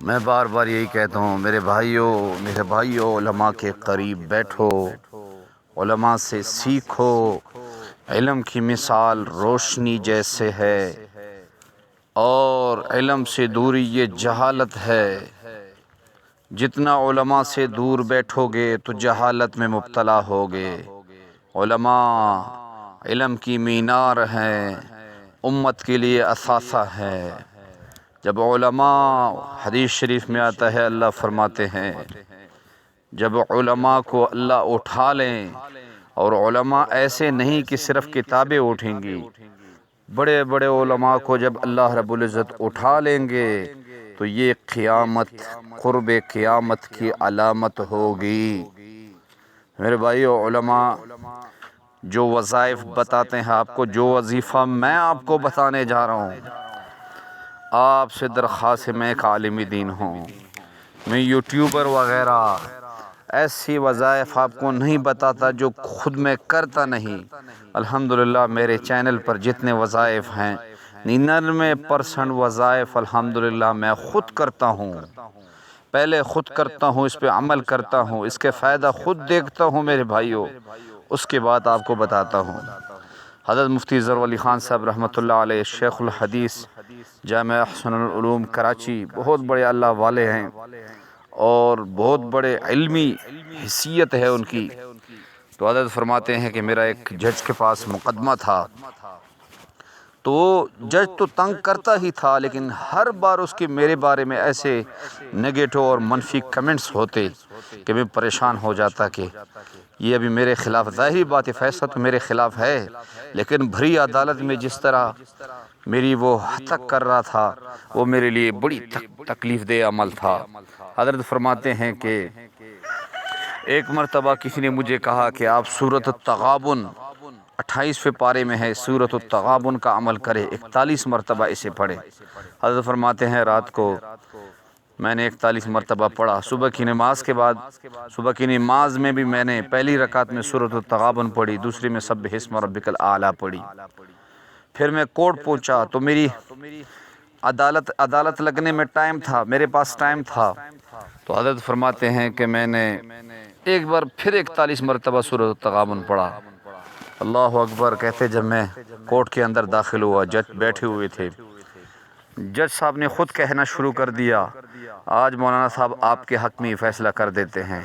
میں بار بار یہی کہتا ہوں میرے بھائیوں علماء کے قریب بیٹھو، علماء سے سیکھو۔ علم کی مثال روشنی جیسے ہے اور علم سے دوری یہ جہالت ہے۔ جتنا علماء سے دور بیٹھو گے تو جہالت میں مبتلا ہوگے۔ علماء علم کی مینار ہیں، امت کے لیے اثاثہ ہے۔ جب علماء، حدیث شریف میں آتا ہے اللہ فرماتے ہیں جب علماء کو اللہ اٹھا لیں، اور علماء ایسے نہیں کہ صرف کتابیں اٹھیں گی، بڑے بڑے علماء کو جب اللہ رب العزت اٹھا لیں گے تو یہ قیامت، قرب قیامت کی علامت ہوگی۔ میرے بھائیو، علماء جو وظائف بتاتے ہیں آپ کو، جو وظیفہ میں آپ کو بتانے جا رہا ہوں، آپ سے درخواست ہے، میں ایک عالم دین ہوں، میں یوٹیوبر وغیرہ ایسی وظائف آپ کو نہیں بتاتا جو خود میں کرتا نہیں۔ الحمدللہ میرے چینل پر جتنے وظائف ہیں، 99% وظائف الحمدللہ میں خود کرتا ہوں۔ پہلے خود کرتا ہوں، اس پہ عمل کرتا ہوں، اس کے فائدہ خود دیکھتا ہوں میرے بھائیوں، اس کے بعد آپ کو بتاتا ہوں۔ حضرت مفتی ظفر علی خان صاحب رحمۃ اللہ علیہ، شیخ الحدیث، جامعہ احسن العلوم کراچی، بہت بڑے اللہ والے ہیں اور بہت بڑے علمی حیثیت ہے ان کی۔ تو حضرت فرماتے ہیں کہ میرا ایک جج کے پاس مقدمہ تھا، تو جج تو تنگ کرتا ہی تھا، لیکن ہر بار اس کے میرے بارے میں ایسے نگیٹو اور منفی کمنٹس ہوتے کہ میں پریشان ہو جاتا کہ یہ ابھی میرے خلاف، ظاہری بات ہے فیصلہ تو میرے خلاف ہے، لیکن بھری عدالت میں جس طرح میری وہ ہتک کر رہا تھا، وہ میرے لیے بڑی تکلیف دہ عمل تھا۔ حضرت فرماتے ہیں کہ ایک مرتبہ کسی نے مجھے کہا کہ آپ سورۃ التغابن 28ویں پارے میں ہے، سورۃ التغابن کا عمل کرے، 41 مرتبہ اسے پڑھے۔ حضرت فرماتے ہیں رات کو میں نے 41 مرتبہ پڑھا، صبح کی نماز کے بعد، صبح کی نماز میں بھی میں نے پہلی رکعت میں سورۃ التغابن پڑھی، دوسری میں سبح اسم ربک الاعلی پڑھی۔ پھر میں کورٹ پہنچا تو میری عدالت لگنے میں ٹائم تھا، میرے پاس ٹائم تھا، تو حضرت فرماتے ہیں کہ میں نے ایک بار پھر 41 مرتبہ سورۃ التغابن پڑھا۔ اللہ اکبر کہتے جب میں کورٹ کے اندر داخل ہوا، جج بیٹھے ہوئے تھے، جج صاحب نے خود کہنا شروع کر دیا آج مولانا صاحب آپ کے حق میں فیصلہ کر دیتے ہیں۔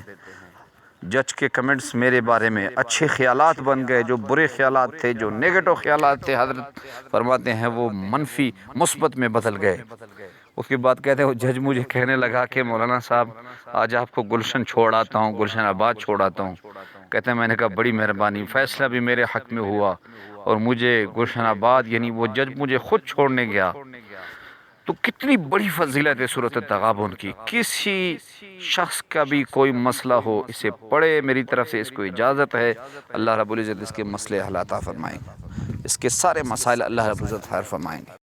جج کے کمنٹس میرے بارے میں اچھے خیالات بن گئے، جو برے خیالات تھے، جو نیگیٹو خیالات تھے، حضرت فرماتے ہیں وہ منفی مثبت میں بدل گئے۔ اس کے بعد کہتے ہیں وہ جج مجھے کہنے لگا کہ مولانا صاحب آج آپ کو گلشن چھوڑ آتا ہوں، گلشن آباد چھوڑ آتا ہوں۔ کہتے ہیں میں نے کہا بڑی مہربانی، فیصلہ بھی میرے حق میں ہوا اور مجھے گلشن آباد، یعنی وہ جج مجھے خود چھوڑنے گیا، تو کتنی بڑی فضیلت ہے سورۃ التغابن کی۔ کسی شخص کا بھی کوئی مسئلہ ہو اسے پڑھے، میری طرف سے اس کو اجازت ہے، اللہ رب العزت اس کے مسئلے حل عطا فرمائیں گے، اس کے سارے مسائل اللہ رب العزت حل فرمائیں گے۔